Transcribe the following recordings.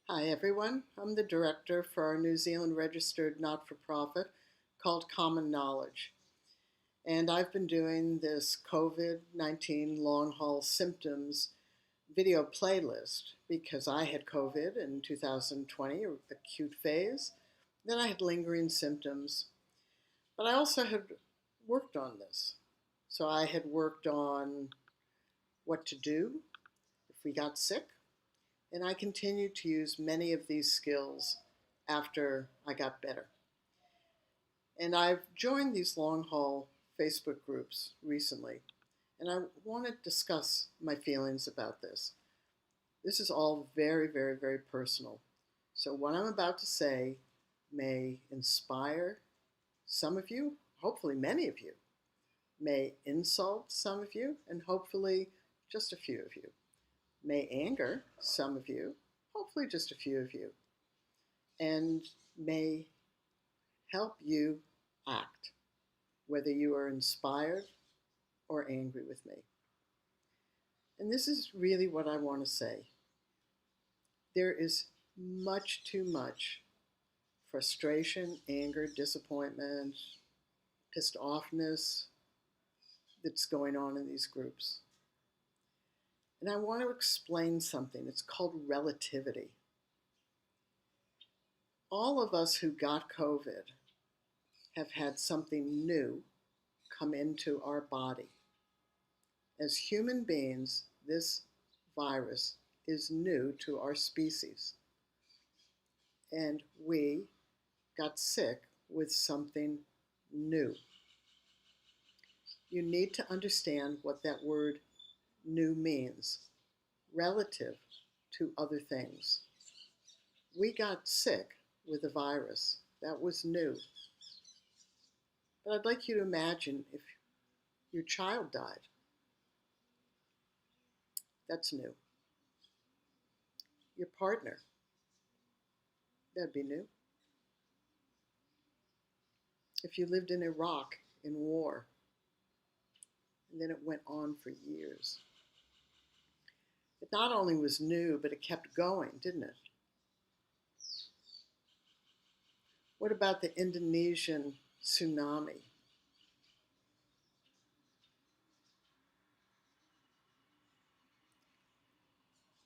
Hi everyone, I'm the director for our New Zealand registered not-for-profit called Common Knowledge. And I've been doing this COVID-19 long haul symptoms video playlist because I had COVID in 2020, acute phase. Then I had lingering symptoms, but I also had worked on this. So I had worked on what to do if we got sick. And I continued to use many of these skills after I got better. And I've joined these long haul Facebook groups recently, and I want to discuss my feelings about this. This is all very, very, very personal. So, what I'm about to say may inspire some of you, hopefully, many of you, may insult some of you, and hopefully, just a few of you. May anger some of you, hopefully just a few of you, and may help you act, whether you are inspired or angry with me. And this is really what I want to say. There is much too much frustration, anger, disappointment, pissed offness that's going on in these groups. And I want to explain something. It's called relativity. All of us who got COVID have had something new come into our body. As human beings, this virus is new to our species. And we got sick with something new. You need to understand what that word new means, relative to other things. We got sick with a virus. That was new. But I'd like you to imagine if your child died. That's new. Your partner, that'd be new. If you lived in Iraq in war, and then it went on for years. It not only was new, but it kept going, didn't it? What about the Indonesian tsunami?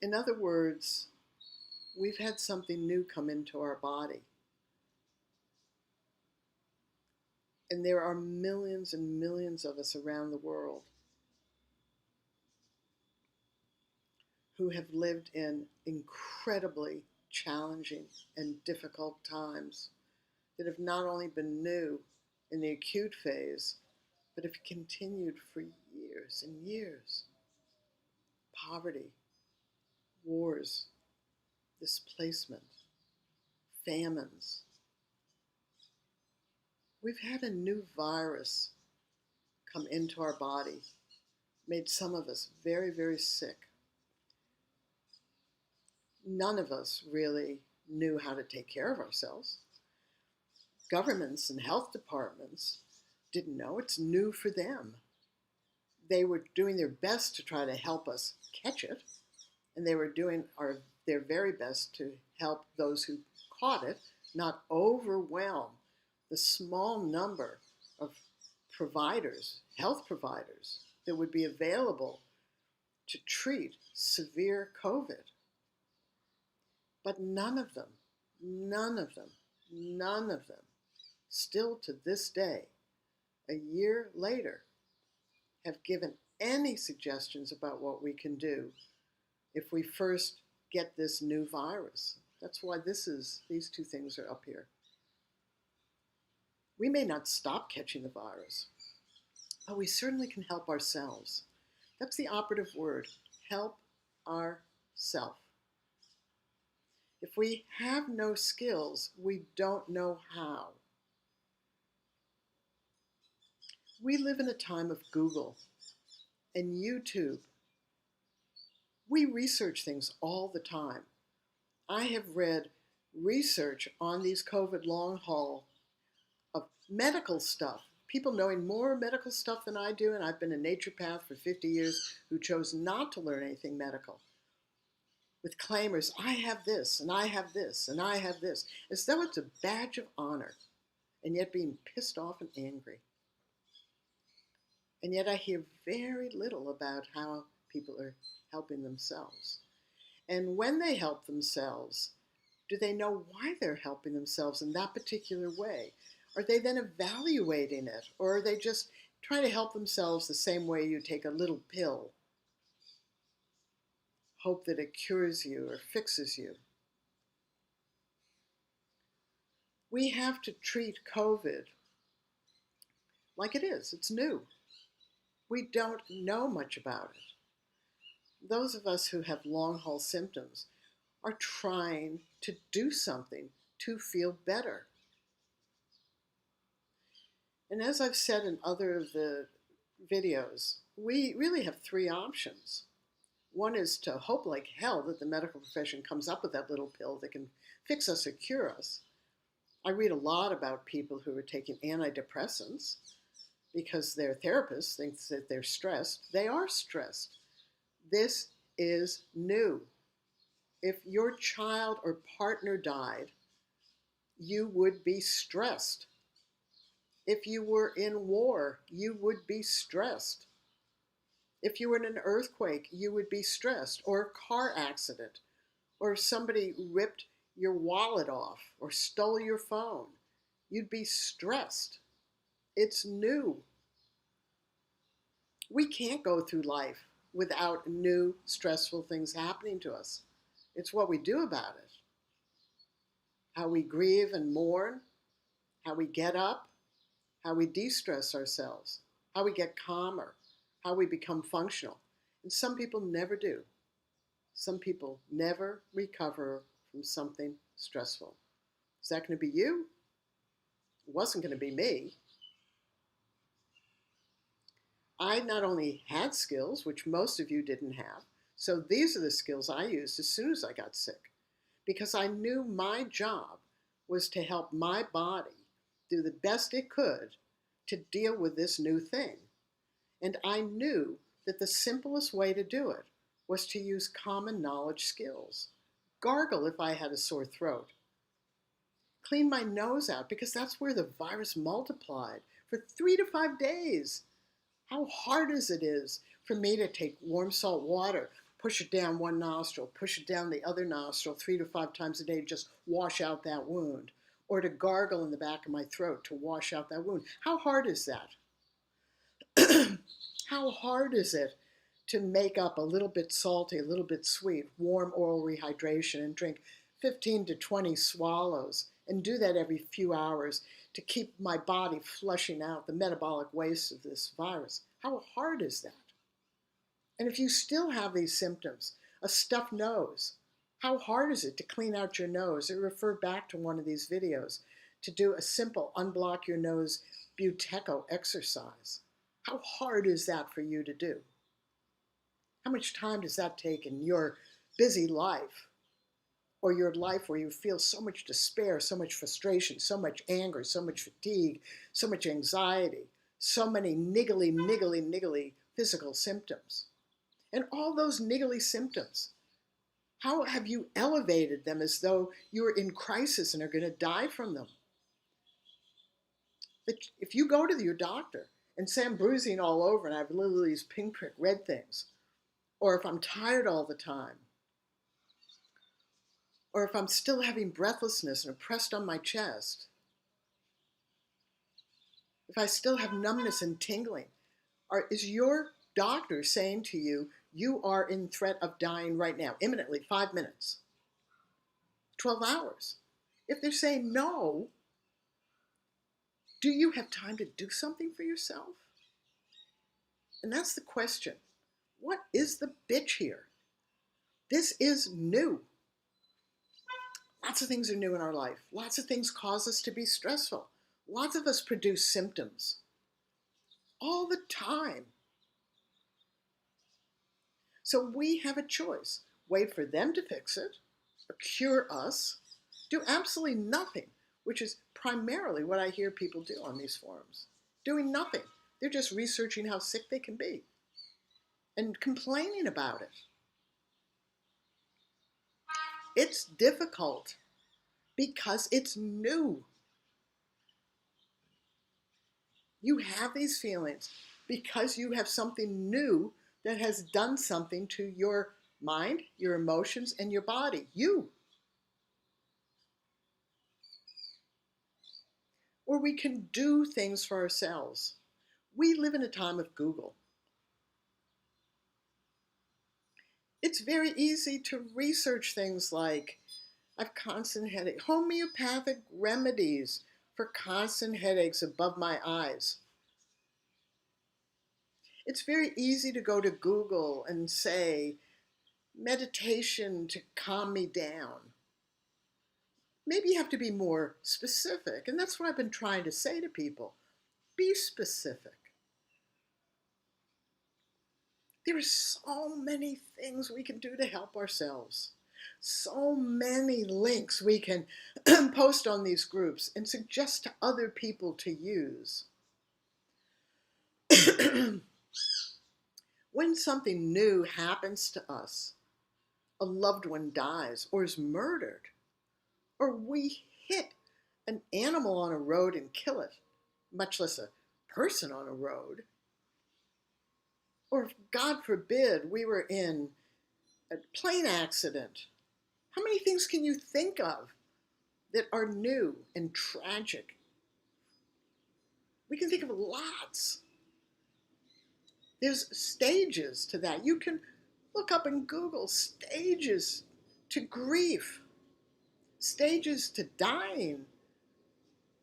In other words, we've had something new come into our body. And there are millions and millions of us around the world who have lived in incredibly challenging and difficult times that have not only been new in the acute phase, but have continued for years and years. Poverty, wars, displacement, famines. We've had a new virus come into our body, made some of us very, very sick. None of us really knew how to take care of ourselves. Governments and health departments didn't know. It's new for them. They were doing their best to try to help us catch it, and they were doing their very best to help those who caught it not overwhelm the small number of providers, health providers, that would be available to treat severe COVID. But none of them, still to this day, a year later, have given any suggestions about what we can do if we first get this new virus. That's why these two things are up here. We may not stop catching the virus, but we certainly can help ourselves. That's the operative word, help ourselves. If we have no skills, we don't know how. We live in a time of Google and YouTube. We research things all the time. I have read research on these COVID long haul of medical stuff, people knowing more medical stuff than I do, and I've been a naturopath for 50 years who chose not to learn anything medical. with claimers, I have this, and I have this, and I have this, as though it's a badge of honor, and yet being pissed off and angry. And yet I hear very little about how people are helping themselves. And when they help themselves, do they know why they're helping themselves in that particular way? Are they then evaluating it? Or are they just trying to help themselves the same way you take a little pill, hope that it cures you or fixes you? We have to treat COVID like it is. It's new. We don't know much about it. Those of us who have long haul symptoms are trying to do something to feel better. And as I've said in other of the videos, we really have three options. One is to hope like hell that the medical profession comes up with that little pill that can fix us or cure us. I read a lot about people who are taking antidepressants because their therapist thinks that they're stressed. They are stressed. This is new. If your child or partner died, you would be stressed. If you were in war, you would be stressed. If you were in an earthquake, you would be stressed, or a car accident, or if somebody ripped your wallet off or stole your phone, you'd be stressed. It's new. We can't go through life without new stressful things happening to us. It's what we do about it. How we grieve and mourn, how we get up, how we de-stress ourselves, how we get calmer, how we become functional. And some people never do. Some people never recover from something stressful. Is that going to be you? It wasn't going to be me. I not only had skills, which most of you didn't have, so these are the skills I used as soon as I got sick, because I knew my job was to help my body do the best it could to deal with this new thing. And I knew that the simplest way to do it was to use common knowledge skills. Gargle if I had a sore throat. Clean my nose out because that's where the virus multiplied for 3 to 5 days. How hard is it for me to take warm salt water, push it down one nostril, push it down the other nostril 3 to 5 times a day, just wash out that wound, or to gargle in the back of my throat to wash out that wound. How hard is that? How hard is it to make up a little bit salty, a little bit sweet, warm oral rehydration and drink 15 to 20 swallows and do that every few hours to keep my body flushing out the metabolic waste of this virus? How hard is that? And if you still have these symptoms, a stuffed nose, how hard is it to clean out your nose? I refer back to one of these videos to do a simple unblock your nose Buteco exercise. How hard is that for you to do? How much time does that take in your busy life, or your life where you feel so much despair, so much frustration, so much anger, so much fatigue, so much anxiety, so many niggly physical symptoms? And all those niggly symptoms, how have you elevated them as though you're in crisis and are going to die from them? If you go to your doctor and say I'm bruising all over and I have little these pinprick red things, or if I'm tired all the time, or if I'm still having breathlessness and oppressed on my chest, if I still have numbness and tingling, is your doctor saying to you, you are in threat of dying right now, imminently, 5 minutes, 12 hours? If they're saying no, do you have time to do something for yourself? And that's the question. What is the bitch here? This is new. Lots of things are new in our life. Lots of things cause us to be stressful. Lots of us produce symptoms all the time. So we have a choice. Wait for them to fix it, or cure us, do absolutely nothing, which is primarily what I hear people do on these forums. Doing nothing. They're just researching how sick they can be and complaining about it. It's difficult because it's new. You have these feelings because you have something new that has done something to your mind, your emotions, and your body. Or we can do things for ourselves. We live in a time of Google. It's very easy to research things like, I've constant headache, homeopathic remedies for constant headaches above my eyes. It's very easy to go to Google and say, meditation to calm me down. Maybe you have to be more specific, and that's what I've been trying to say to people. Be specific. There are so many things we can do to help ourselves. So many links we can post on these groups and suggest to other people to use. When something new happens to us, a loved one dies or is murdered, or we hit an animal on a road and kill it, much less a person on a road, or if, God forbid, we were in a plane accident, how many things can you think of that are new and tragic? We can think of lots. There's stages to that. You can look up in Google stages to grief, stages to dying,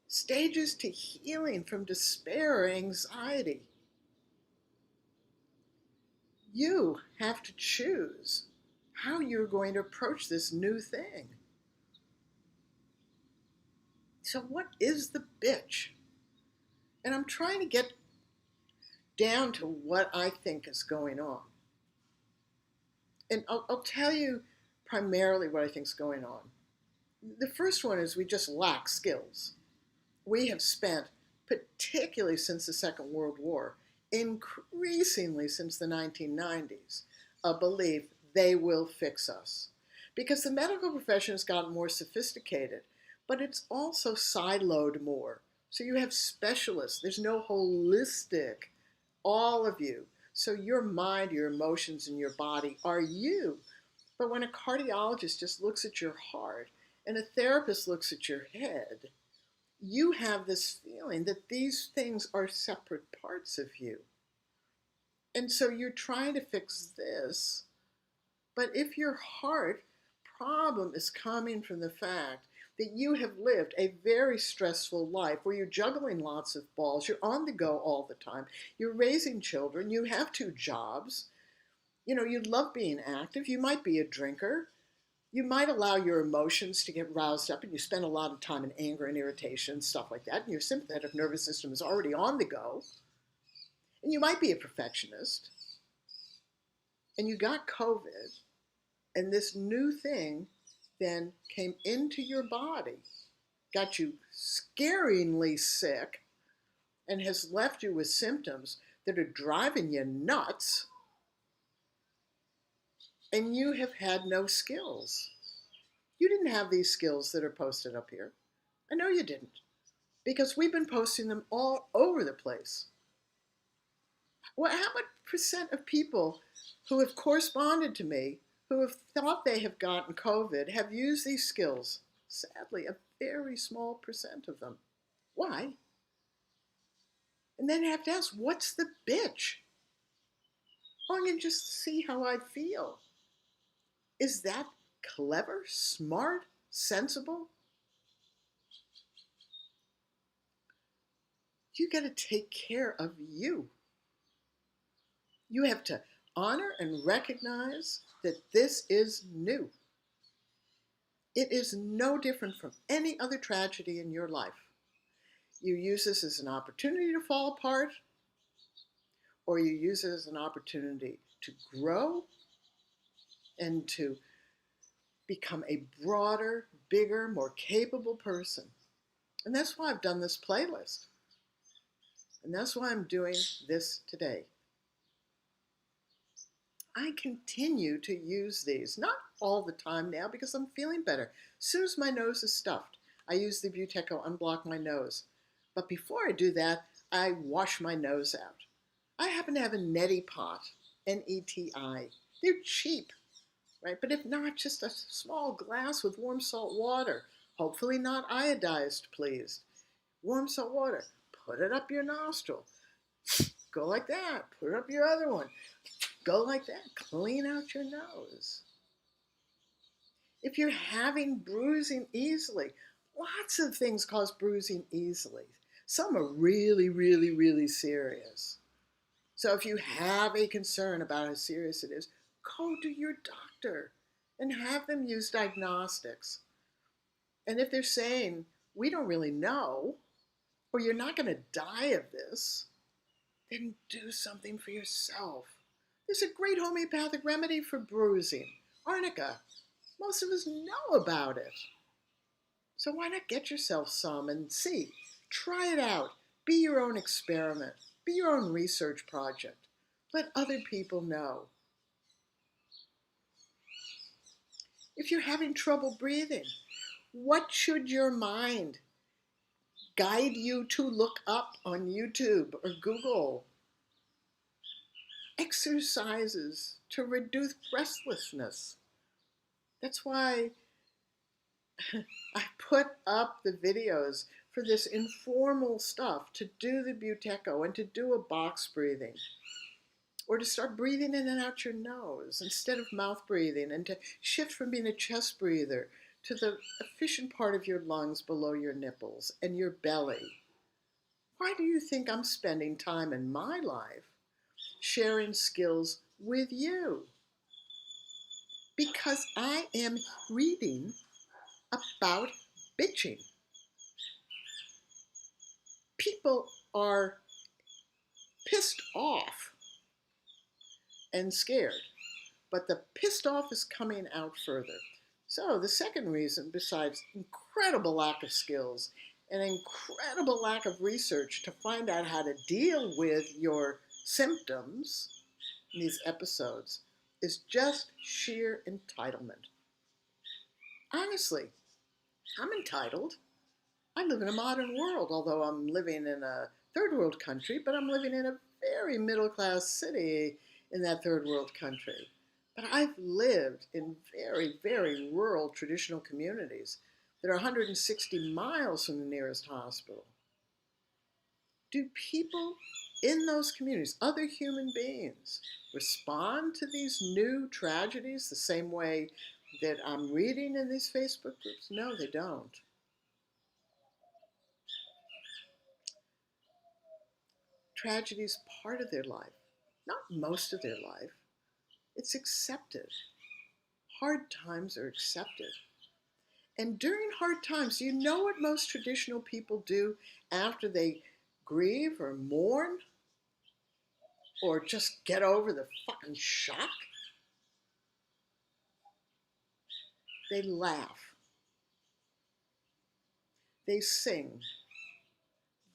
stages to healing from despair or anxiety. You have to choose how you're going to approach this new thing. So what is the bitch? And I'm trying to get down to what I think is going on. And I'll tell you primarily what I think is going on. The first one is we just lack skills. We have spent, particularly since the Second World War, increasingly since the 1990s, a belief they will fix us. Because the medical profession has gotten more sophisticated, but it's also siloed more. So you have specialists. There's no holistic, all of you. So your mind, your emotions, and your body are you. But when a cardiologist just looks at your heart and a therapist looks at your head, you have this feeling that these things are separate parts of you. And so you're trying to fix this. But if your heart problem is coming from the fact that you have lived a very stressful life where you're juggling lots of balls, you're on the go all the time, you're raising children, you have 2 jobs, you love being active, you might be a drinker, you might allow your emotions to get roused up and you spend a lot of time in anger and irritation, stuff like that, and your sympathetic nervous system is already on the go, and you might be a perfectionist, and you got COVID, and this new thing then came into your body, got you scaringly sick, and has left you with symptoms that are driving you nuts, and you have had no skills. You didn't have these skills that are posted up here. I know you didn't, because we've been posting them all over the place. Well, how much percent of people who have corresponded to me, who have thought they have gotten COVID, have used these skills? Sadly, a very small percent of them. Why? And then you have to ask, what's the bitch? Oh, I'm going to just see how I feel. Is that clever, smart, sensible? You got to take care of you. You have to honor and recognize that this is new. It is no different from any other tragedy in your life. You use this as an opportunity to fall apart, or you use it as an opportunity to grow and to become a broader, bigger, more capable person. And that's why I've done this playlist. And that's why I'm doing this today. I continue to use these, not all the time now because I'm feeling better. As soon as my nose is stuffed, I use the Buteco unblock my nose. But before I do that, I wash my nose out. I happen to have a neti pot, N-E-T-I. They're cheap, right? But if not, just a small glass with warm salt water. Hopefully not iodized, please. Warm salt water. Put it up your nostril. Go like that. Put it up your other one. Go like that. Clean out your nose. If you're having bruising easily, lots of things cause bruising easily. Some are really, really, really serious. So if you have a concern about how serious it is, go to your doctor and have them use diagnostics. And if they're saying, we don't really know, or you're not going to die of this, then do something for yourself. There's a great homeopathic remedy for bruising, arnica. Most of us know about it. So why not get yourself some and see? Try it out. Be your own experiment. Be your own research project. Let other people know. If you're having trouble breathing, what should your mind guide you to look up on YouTube or Google? Exercises to reduce breathlessness. That's why I put up the videos for this informal stuff, to do the Buteco and to do a box breathing, or to start breathing in and out your nose instead of mouth breathing, and to shift from being a chest breather to the efficient part of your lungs below your nipples and your belly. Why do you think I'm spending time in my life sharing skills with you? Because I am reading about bitching. People are pissed off and scared, but the pissed off is coming out further. So the second reason, besides incredible lack of skills and incredible lack of research to find out how to deal with your symptoms in these episodes, is just sheer entitlement. Honestly, I'm entitled. I live in a modern world, although I'm living in a third world country, but I'm living in a very middle class city in that third world country. But I've lived in very, very rural traditional communities that are 160 miles from the nearest hospital. Do people in those communities, other human beings, respond to these new tragedies the same way that I'm reading in these Facebook groups? No, they don't. Tragedy is part of their life, not most of their life. It's accepted. Hard times are accepted. And during hard times, you know what most traditional people do after they grieve or mourn or just get over the fucking shock? They laugh. They sing.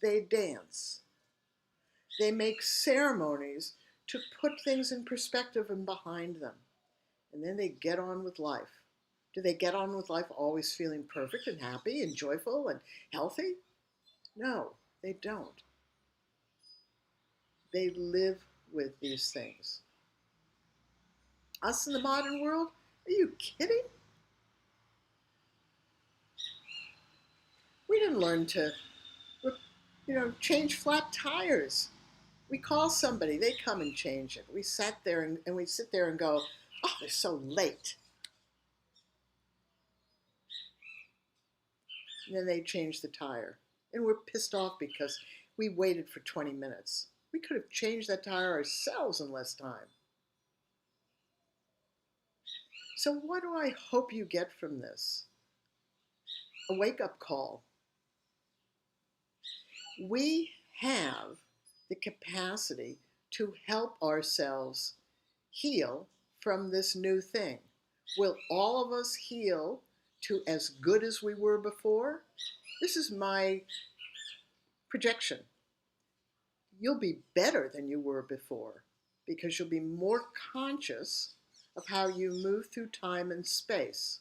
They dance. They make ceremonies to put things in perspective and behind them. And then they get on with life. Do they get on with life always feeling perfect and happy and joyful and healthy? No, they don't. They live with these things. Us in the modern world? Are you kidding? We didn't learn to, change flat tires. We call somebody, they come and change it. We sat there and we sit there and go, oh, they're so late. And then they change the tire. And we're pissed off because we waited for 20 minutes. We could have changed that tire ourselves in less time. So what do I hope you get from this? A wake-up call. We have the capacity to help ourselves heal from this new thing. Will all of us heal to as good as we were before? This is my projection. You'll be better than you were before because you'll be more conscious of how you move through time and space.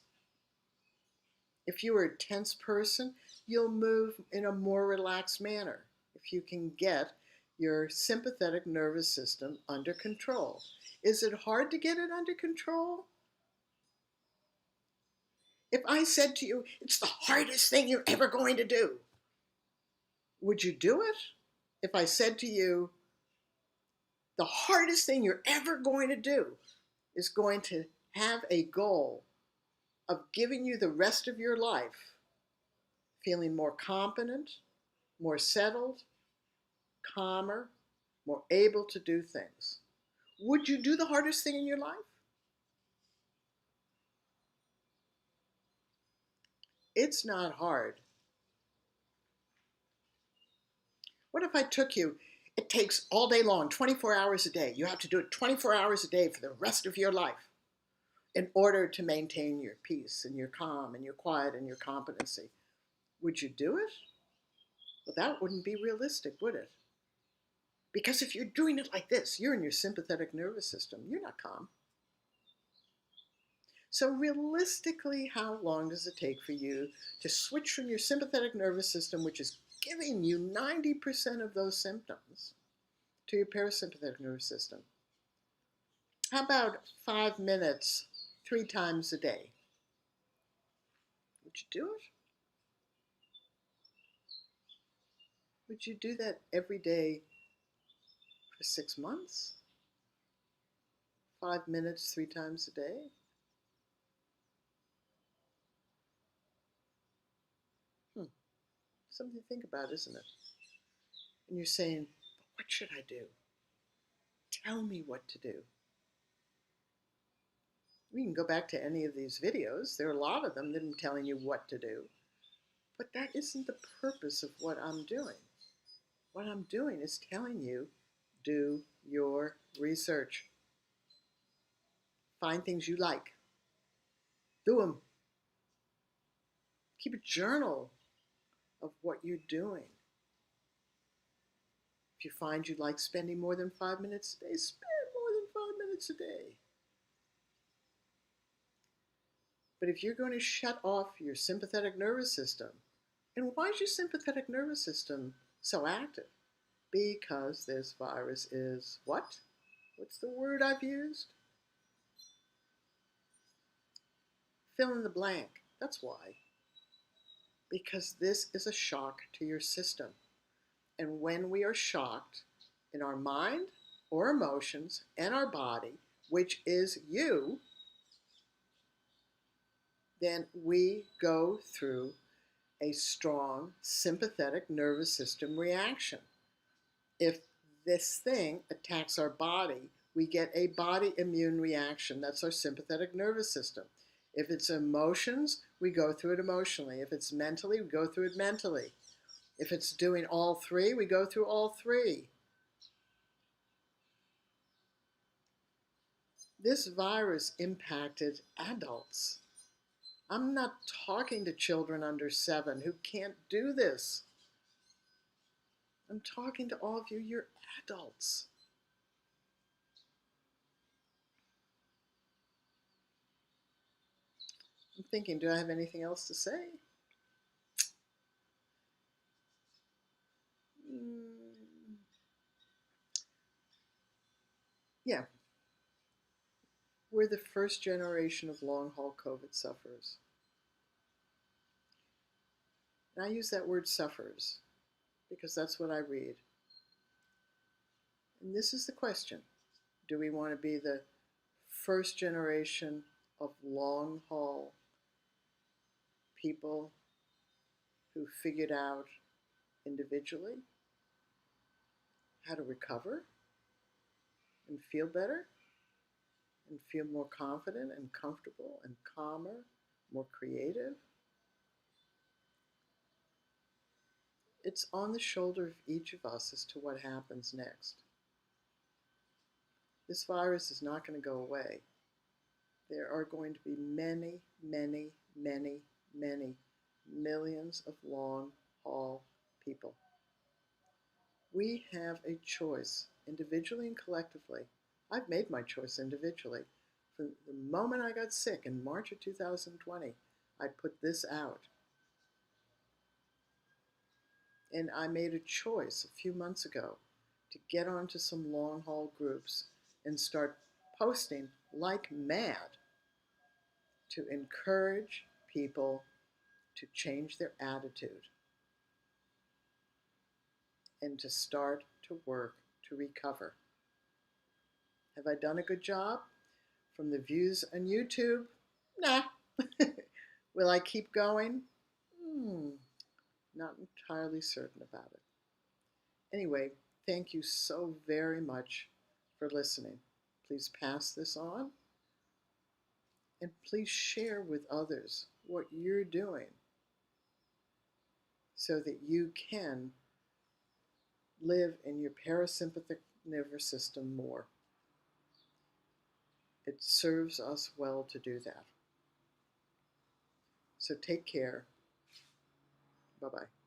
If you are a tense person, you'll move in a more relaxed manner if you can get your sympathetic nervous system under control. Is it hard to get it under control? If I said to you, it's the hardest thing you're ever going to do, would you do it? If I said to you, the hardest thing you're ever going to do is going to have a goal of giving you the rest of your life feeling more competent, more settled, calmer, more able to do things. Would you do the hardest thing in your life? It's not hard. What if I took you, it takes all day long, 24 hours a day. You have to do it 24 hours a day for the rest of your life in order to maintain your peace and your calm and your quiet and your competency. Would you do it? Well, that wouldn't be realistic, would it? Because if you're doing it like this, you're in your sympathetic nervous system. You're not calm. So realistically, how long does it take for you to switch from your sympathetic nervous system, which is giving you 90% of those symptoms, to your parasympathetic nervous system? How about 5 minutes, 3 times a day? Would you do it? Would you do that every day for 6 months? 5 minutes, 3 times a day? Something to think about, isn't it? And you're saying, what should I do? Tell me what to do. We can go back to any of these videos. There are a lot of them that I'm telling you what to do. But that isn't the purpose of what I'm doing. What I'm doing is telling you, do your research. Find things you like. Do them. Keep a journal of what you're doing. If you find you like spending more than 5 minutes a day, spend more than 5 minutes a day. But if you're going to shut off your sympathetic nervous system, and why is your sympathetic nervous system so active? Because this virus is what? What's the word I've used? Fill in the blank. That's why. Because this is a shock to your system. And when we are shocked in our mind or emotions and our body, which is you, then we go through a strong sympathetic nervous system reaction. If this thing attacks our body, we get a body immune reaction. That's our sympathetic nervous system. If it's emotions, we go through it emotionally. If it's mentally, we go through it mentally. If it's doing all three, we go through all three. This virus impacted adults. I'm not talking to children under 7 who can't do this. I'm talking to all of you, you're adults. I'm thinking, do I have anything else to say? Yeah, we're the first generation of long-haul COVID sufferers. And I use that word sufferers because that's what I read. And this is the question. Do we want to be the first generation of long-haul people who figured out individually how to recover and feel better and feel more confident and comfortable and calmer, more creative? It's on the shoulder of each of us as to what happens next. This virus is not going to go away. There are going to be many, many, many, many millions of long-haul people. We have a choice, individually and collectively. I've made my choice individually. From the moment I got sick in March of 2020, I put this out. And I made a choice a few months ago to get onto some long haul groups and start posting like mad to encourage people to change their attitude and to start to work to recover. Have I done a good job? From the views on YouTube? Nah. Will I keep going? Not entirely certain about it. Anyway, thank you so very much for listening. Please pass this on and please share with others what you're doing so that you can live in your parasympathetic nervous system more. It serves us well to do that. So take care. Bye-bye.